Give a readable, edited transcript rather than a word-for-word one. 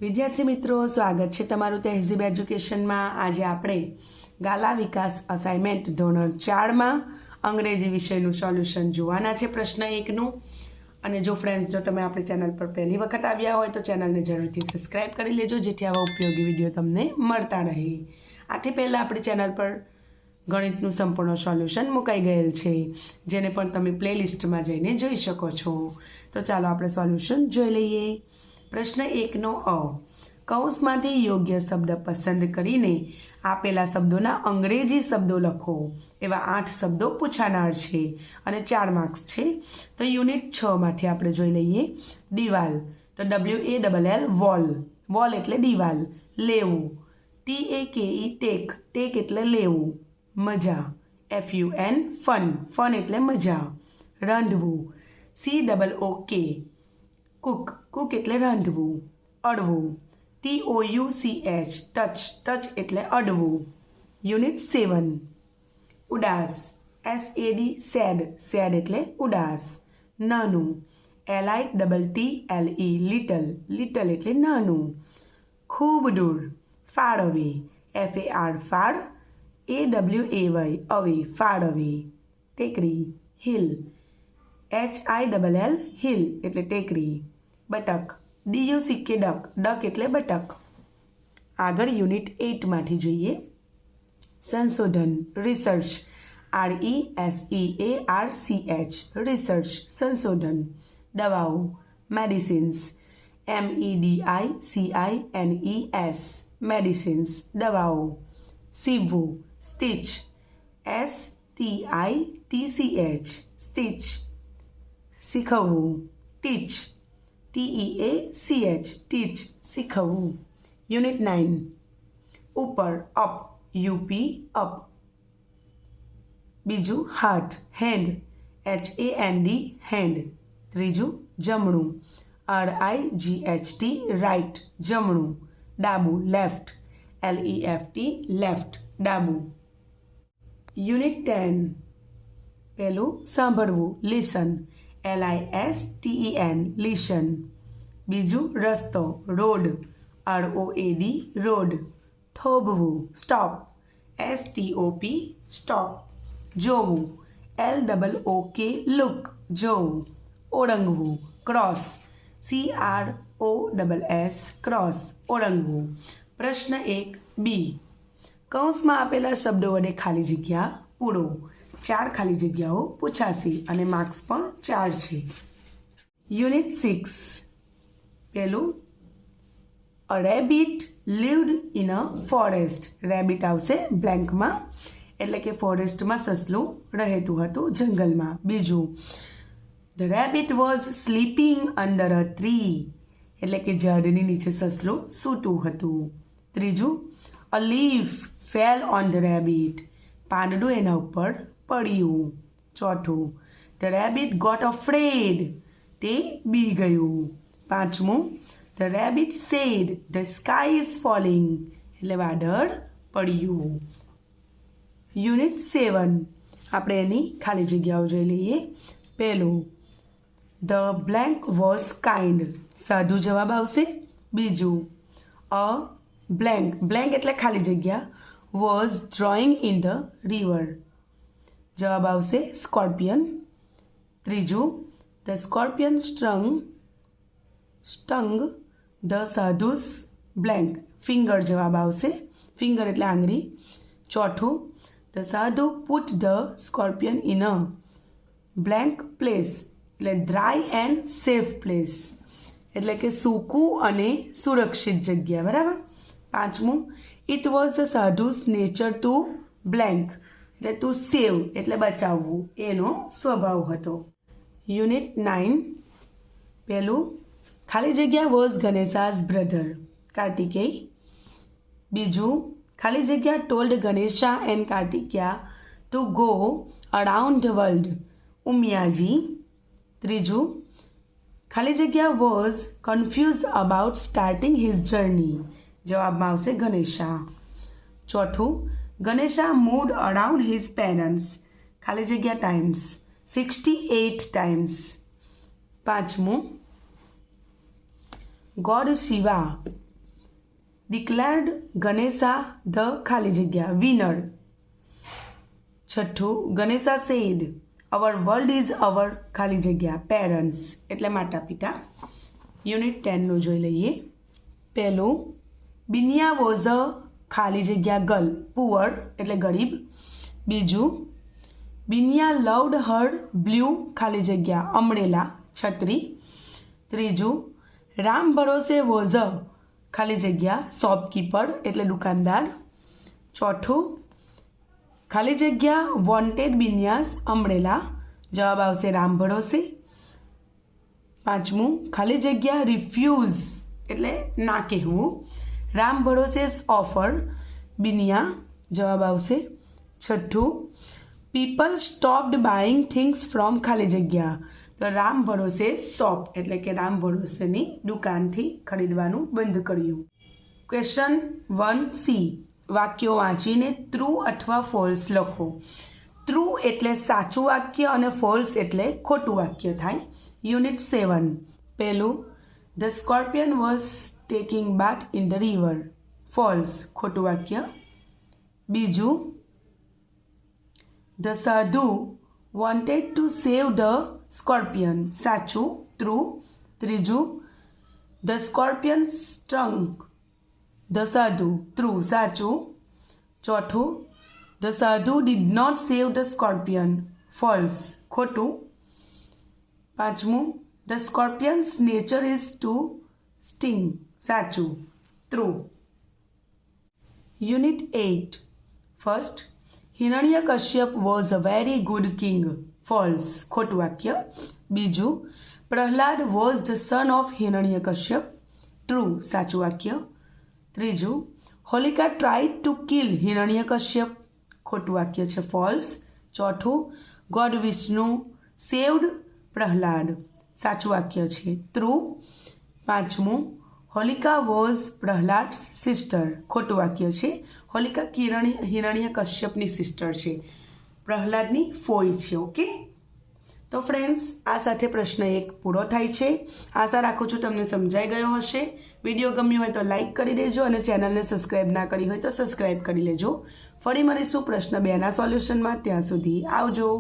વિદ્યાર્થી મિત્રો, સ્વાગત છે તમારું તહેઝીબ એજ્યુકેશનમાં। આજે આપણે ગાલા વિકાસ અસાઇનમેન્ટ ધોરણ 4માં અંગ્રેજી વિષયનું સોલ્યુશન જોવાના છે, પ્રશ્ન 1નું। અને જો ફ્રેન્ડ્સ, જો તમે આપણી ચેનલ પર પહેલી વખત આવ્યા હોય તો ચેનલને જરૂરથી સબસ્ક્રાઈબ કરી લેજો, જેથી આવા ઉપયોગી વિડીયો તમને મળતા રહે। આથી પહેલાં આપણી ચેનલ પર ગણિતનું સંપૂર્ણ સોલ્યુશન મુકાઈ ગયેલ છે, જેને પણ તમે પ્લેલિસ્ટમાં જઈને જોઈ શકો છો। તો ચાલો આપણે સોલ્યુશન જોઈ લઈએ। પ્રશ્ન 1નો અ, કૌંસમાંથી યોગ્ય શબ્દ પસંદ કરીને આપેલા શબ્દોના અંગ્રેજી શબ્દો લખો। એવા 8 શબ્દો પૂછાનાર છે અને 4 માર્ક્સ છે। તો યુનિટ 6માંથી આપણે જોઈ લઈએ। દિવાલ, તો WALL વોલ, વોલ એટલે દિવાલ। લેવું, TAKE ટેક, ટેક એટલે લેવું। મજા, FUN ફન, ફન એટલે મજા। રાંધવું, COOK કુક, કુક એટલે રાંધવું। અડવું, TOUCH ટચ, ટચ એટલે અડવું। યુનિટ 7 ઉદાસ, SAD સેડ, સેડ એટલે ઉદાસ। નાનું, LITTLE લિટલ, લિટલ એટલે નાનું। ખૂબ દૂર, far away, FAR far, AWAY અવે, ફાર અવે। ટેકરી, હિલ, HILL હિલ એટલે ટેકરી। બટક, DUCK ડક, ડક એટલે બટક। આગળ યુનિટ 8માંથી જોઈએ। સંશોધન, રિસર્ચ, RESEARCH રિસર્ચ, સંશોધન। દવાઓ, મેડિસિન્સ, MEDICINES મેડિસિન્સ, દવાઓ। સીવવું, સ્ટીચ, STITCH સ્ટીચ। શીખવવું, ટીચ, TEACH ટીચ, શીખવવું। યુનિટ 9 ઉપર, અપ, UP અપ। બીજું હાથ, હેન્ડ, HAND હેન્ડ। ત્રીજું જમણું, RIGHT રાઈટ, જમણું। ડાબું, લેફ્ટ, LEFT લેફ્ટ, ડાબું। યુનિટ 10 પહેલું સાંભળવું, લિસન, LISTEN લિસન। બીજું રસ્તો, road, ROAD road. થોભવું, stop, STOP stop. જોવું, LOOK લુક, જોવું। ઓળંગવું, ક્રોસ, CROSS ક્રોસ, ઓળંગવું। પ્રશ્ન 1B, કૌંસમાં આપેલા શબ્દો વડે ખાલી જગ્યા પૂરો। 4 ખાલી જગ્યાઓ પૂછાશે અને માર્ક્સ પણ 4 છે। યુનિટ 6 પહેલું, a rabbit lived in a forest. Rabbit આવશે બ્લેન્કમાં, એટલે કે ફોરેસ્ટમાં સસલું રહેતું હતું, જંગલમાં। બીજું, the rabbit was sleeping under a tree, એટલે કે ઝાડની નીચે સસલું સૂતું હતું। ત્રીજું, a leaf fell on the rabbit, પાંદડું એના ઉપર પડ્યું। ચોથું, ધ રેબિટ ગોટ અફ્રેડ, તે બી ગયું। પાંચમું, the rabbit said the sky is falling, એટલે વાદળ પડ્યું। યુનિટ 7 આપણે એની ખાલી જગ્યાઓ જોઈ લઈએ। પહેલું, ધ બ્લેન્ક વોઝ કાઇન્ડ, સાદું જવાબ આવશે। બીજું, અ બ્લેન્ક, બ્લેન્ક એટલે ખાલી જગ્યા, was drowning in the river, જવાબ આવશે સ્કોર્પિયન। ત્રીજું, the scorpion stung the sadhu's blank, finger જવાબ આવશે, ફિંગર એટલે આંગળી। ચોથું, the sadhu put the scorpion in a blank place, એટલે ડ્રાય એન્ડ સેફ પ્લેસ, એટલે કે સૂકું અને સુરક્ષિત જગ્યા, બરાબર। પાંચમું, it was the sadhu's nature to blank, એટલે ટુ સેવ એટલે બચાવવું, એનો સ્વભાવ હતો। યુનિટ 9 પહેલું, ખાલી જગ્યા વોઝ ગણેશાઝ બ્રધર, કાર્તિકેય। બીજું, ખાલી જગ્યા told Ganesha and Kartikeya to go around the world, Umiyaji. ત્રીજું, ખાલી જગ્યા was confused about starting his journey, જવાબમાં આવશે ગણેશા। ચોથું, Ganesha moved around his parents, ખાલી જગ્યા ટાઈમ્સ, 68 ટાઈમ્સ। પાંચમું, god Shiva declared Ganesha the ખાલી જગ્યા વિનર. છઠ્ઠું, Ganesha said our world is our ખાલી જગ્યા પેરેન્ટ્સ એટલે માતા પિતા. યુનિટ 10નું જોઈ લઈએ. પહેલું, બિનિયા વોઝ અ ખાલી જગ્યા ગર્લ પુઅર એટલે ગરીબ. બીજું, બિનિયા લવડ હર બ્લુ ખાલી જગ્યા અમરેલા છત્રી. ત્રીજું, રામ ભરોસે વોઝ અ ખાલી જગ્યા શોપકીપર એટલે દુકાનદાર. ચોથું, ખાલી જગ્યા વોન્ટેડ બિનિયાસ અમરેલા જવાબ આવશે રામ ભરોસે. પાંચમું, ખાલી જગ્યા રિફ્યુઝ એટલે ના કહેવું રામ ભરોસે ઓફર બિનિયા જવાબ આવશે. છઠ્ઠું, people stopped buying things from ખાલી જગ્યા તો રામ ભરોસે શોપ એટલે કે રામ ભરોસેની દુકાનથી ખરીદવાનું બંધ કર્યું. ક્વેશ્ચન 1C, વાક્યો વાંચીને ટ્રુ અથવા ફોલ્સ લખો. ટ્રુ એટલે સાચું વાક્ય અને ફોલ્સ એટલે ખોટું વાક્ય થાય. યુનિટ 7. પહેલું, the scorpion was taking bath in the river false ખોટું વાક્ય. બીજું, the sadhu wanted to save the scorpion સાચું ટ્રુ. ત્રીજું, the scorpion struck the sadhu true સાચું. ચોથું, the sadhu did not save the scorpion false ખોટું. પાંચમું, the scorpions nature is to sting સાચું true. Unit 8. First, Hiranyakashyap was a very good king false ખોટું વાક્ય. બીજું, Prahlad was the son of Hiranyakashyap true સાચું વાક્ય. ત્રીજું, Holika tried to kill Hiranyakashyap ખોટું વાક્ય છે ફોલ્સ. ચોથું, ગોડ વિષ્ણુ સેવ્ડ પ્રહલાદ સાચું વાક્ય છે ટ્રુ. પાંચમું, હોલિકા વોઝ પ્રહલાદ સિસ્ટર ખોટું વાક્ય છે. હોલિકા હિરણ્યકશ્યપની સિસ્ટર છે, પ્રહલાદની ફોઈ છે. ઓકે, તો ફ્રેન્ડ્સ આ સાથે પ્રશ્ન 1 પૂરો થાય છે. આશા રાખું છું તમને સમજાઈ ગયો હશે. વિડીયો ગમ્યો હોય તો લાઈક કરી દેજો અને ચેનલને સબસ્ક્રાઈબ ના કરી હોય તો સબસ્ક્રાઈબ કરી લેજો. ફરી મળીશું પ્રશ્ન 2ના સોલ્યુશનમાં. ત્યાં સુધી આવજો.